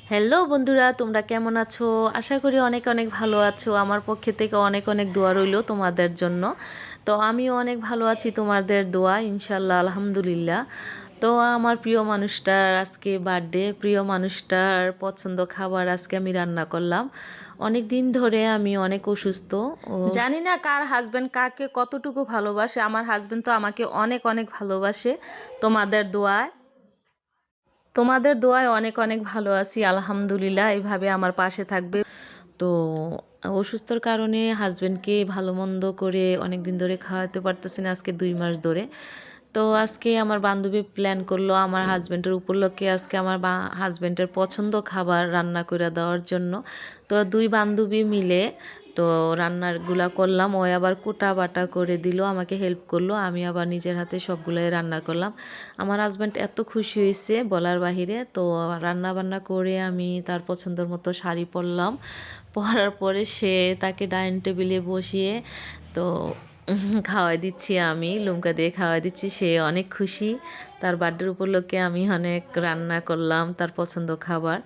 Hello বন্ধুরা, তোমরা কেমন আছো? আশা করি অনেক অনেক ভালো আছো। আমার পক্ষে থেকে অনেক অনেক দোয়া রইলো তোমাদের জন্য। তো আমিও অনেক ভালো আছি তোমাদের দোয়া, ইনশাল্লাহ, আলহামদুলিল্লাহ। তো আমার প্রিয় মানুষটার আজকে বার্থডে, প্রিয় মানুষটার পছন্দ খাবার আজকে আমি রান্না করলাম। অনেক দিন ধরে আমি অনেক অসুস্থ। জানি না কার হাজব্যান্ড কাকে কতটুকু ভালোবাসে। আমার হাজব্যান্ড তো আমাকে অনেক অনেক ভালোবাসে। তোমাদের দোয়ায় তোমাদের দোয়ায় অনেক অনেক ভালো আছি, আলহামদুলিল্লাহ। এইভাবে আমার পাশে থাকবে। তো অসুস্থর কারণে হাজব্যান্ডকে ভালো মন্দ করে অনেক দিন ধরে খাওয়াতে পারতেছি না, আজকে 2 মাস ধরে। তো আজকে আমার বান্ধবী প্ল্যান করলো আমার হাজব্যান্ডের উপলক্ষে আজকে আমার হাজব্যান্ডের পছন্দ খাবার রান্না করে দেওয়ার জন্য। তো 2 বান্ধবী মিলে তো রান্নাগুলা করলাম। ও আবার কোটা বাটা করে দিল, আমাকে হেল্প করলো, আমি আবার নিজের হাতে সবগুলাই রান্না করলাম। আমার হাজব্যান্ড এত খুশি হয়েছে বলার বাহিরে। তো রান্না বান্না করে আমি তার পছন্দের মতো শাড়ি পরলাম। পরার পরে তাকে ডাইনিং টেবিলে বসিয়ে তো খাওয়াই দিচ্ছি, আমি লুমকা দিয়ে খাওয়াই দিচ্ছি। সে অনেক খুশি। তার বার্থডের উপলক্ষে আমি অনেক রান্না করলাম তার পছন্দ খাবার।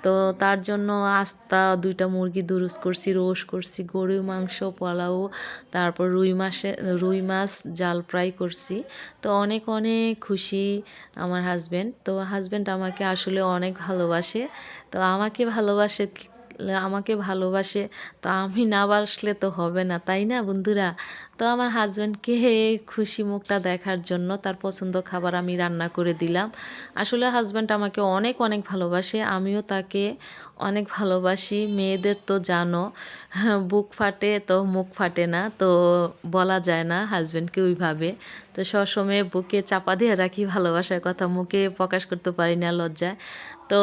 তো তার জন্য আস্তা 2টা মুরগি দুরুস করছি, রোস্ট করছি, গরুর মাংস পোলাও, তারপর রুই মাছ জাল ফ্রাই করছি। তো অনেক অনেক খুশি আমার হাজব্যান্ড। তো হাজব্যান্ড আমাকে আসলে অনেক ভালোবাসে। তো আমাকে ভালোবাসে তো আমি না বাসলে তো হবে না, তাই না বন্ধুরা? তো আমার হাজব্যান্ডকে খুশি মুখটা দেখার জন্য তার পছন্দ খাবার আমি রান্না করে দিলাম। আসলে হাজব্যান্ড আমাকে অনেক অনেক ভালোবাসে, আমিও তাকে অনেক ভালোবাসি। মেয়েদের তো জানো, বুক ফাটে তো মুখ ফাটে না, তো বলা যায় না হাজব্যান্ডকে ওইভাবে। তো সবসময় বুকে চাপা দিয়ে রাখি ভালোবাসার কথা, মুখে প্রকাশ করতে পারি না লজ্জায়। তো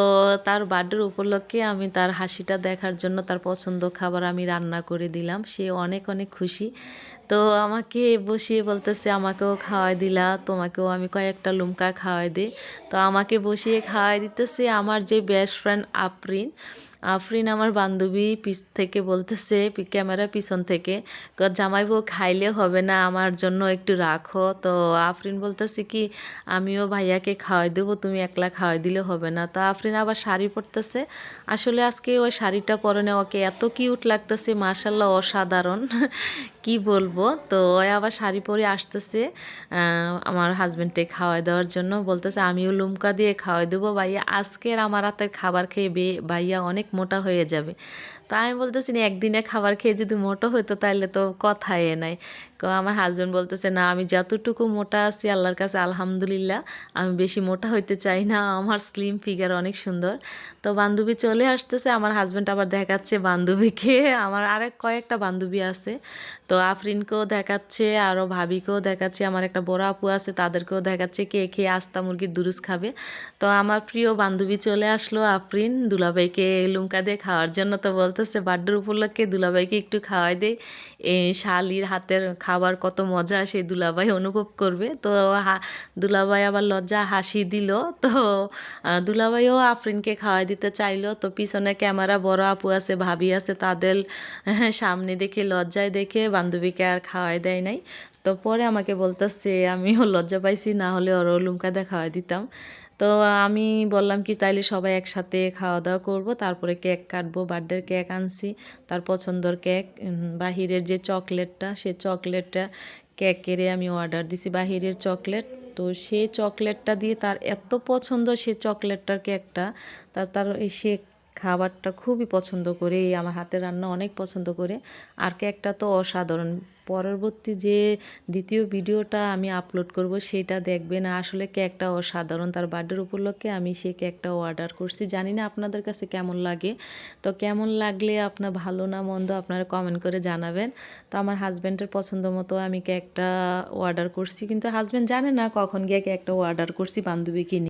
তার বার্থডের উপলক্ষে আমি তার হাসিটা দেখার জন্য তার পছন্দ খাবার আমি রান্না করে দিলাম। সে অনেক অনেক খুশি। তো আমাকে বসিয়ে বলতেছে আমাকেও খাওয়াই দিলা, তোমাকেও আমি কয়েকটা লুমকা খাওয়াই দিই। তো আমাকে বসিয়ে খাওয়াই দিতেছে আমার যে বেস্ট ফ্রেন্ড আফরিন। আফরিন আমার বান্ধবী পিছ থেকে বলতেছে, ক্যামেরা পিছন থেকে, জামাইবু খাইলে হবে না, আমার জন্য একটু রাখো। তো আফরিন বলতেছে কি, আমিও ভাইয়াকে খাওয়াই দেবো, তুমি একলা খাওয়াই দিলে হবে না। তো আফরিন আবার শাড়ি পরতেছে। আসলে আজকে ওই শাড়িটা পরনে ওকে এত কিউট লাগতেছে, মাশাল্লাহ, অসাধারণ। কি বলবো। তো ওই আবার শাড়ি পরে আসতেছে আমার হাজব্যান্ডকে খাওয়াই দেওয়ার জন্য, বলতেছে আমিও লুমকা দিয়ে খাওয়াই দেবো ভাইয়া, আজকের আমার হাতের খাবার খেয়ে ভাইয়া অনেক মোটা হয়ে যাবে। তো আমি বলতেছি না, একদিনে খাবার খেয়ে যদি মোটা হতো তাহলে তো কথাই নাই। আমার হাজব্যান্ড বলতেছে না, আমি যতটুকু মোটা আছি আল্লাহর কাছে আলহামদুলিল্লাহ, আমি বেশি মোটা হইতে চাই না, আমার স্লিম ফিগার অনেক সুন্দর। তো বান্ধবী চলে আসতেছে, আমার হাজব্যান্ড আবার দেখাচ্ছে বান্ধবীকে, আমার আরেক কয়েকটা বান্ধবী আছে। তো আফরিনকেও দেখাচ্ছে, আরও ভাবিকেও দেখাচ্ছে, আমার একটা বড় আপু আছে তাদেরকেও দেখাচ্ছে কে খেয়ে আস্তা মুরগির দুরুস খাবে। তো আমার প্রিয় বান্ধবী চলে আসলো আফরিন দুলাভাইকে লুমকা দিয়ে খাওয়ার জন্য। তো বলতেছে বার্থডে উপলক্ষে দুলাভাইকে একটু খাওয়াই দেই, এই শালির হাতের খাবার কত মজা সেই দুলাভাই অনুভব করবে। তো দুলাভাই আবার লজ্জা হাসি দিল। তো দুলাভাইও আফরিনকে খাওয়াই দিতে চাইলো। তো পিছনে ক্যামেরা বড় আপু আছে, ভাবি আছে, তাদের সামনে দেখে লজ্জায় দেখে বান্ধবীকে আর খাওয়াই দেয় নাই। তো পরে আমাকে বলতেছে আমিও লজ্জা পাইছি, না হলে ওরও লুমকা দিয়ে খাওয়াই দিতাম। তো আমি বললাম কি তাইলে সবাই একসাথে খাওয়া দাওয়া করবো, তারপরে কেক কাটবো। বার্থডের কেক আনছি, তার পছন্দর কেক। বাহিরের যে চকলেটটা, সে চকলেটটা কেকেরে আমি অর্ডার দিছি বাহিরের চকলেট। তো সেই চকলেটটা দিয়ে তার এত পছন্দ, সে চকলেটটার কেকটা তার তার সে খাবারটা খুবই পছন্দ করে, এই আমার হাতের রান্না অনেক পছন্দ করে। আর কেকটা তো অসাধারণ। পরবর্তী যে দ্বিতীয় ভিডিওটা আমি আপলোড করব সেটা দেখবেন। আসলে কেকটা অসাধারণ। তার বার্থডের উপলক্ষে আমি সেই কেকটা অর্ডার করছি, জানি না আপনাদের কাছে কেমন লাগে। তো কেমন লাগলে আপনার ভালো না মন্দ আপনারা কমেন্ট করে জানাবেন। তো আমার হাজব্যান্ডের পছন্দ মতো আমি কেকটা অর্ডার করছি, কিন্তু হাজব্যান্ড জানে না কখন গিয়ে কেকটা অর্ডার করছি বান্ধবীকে নিয়ে।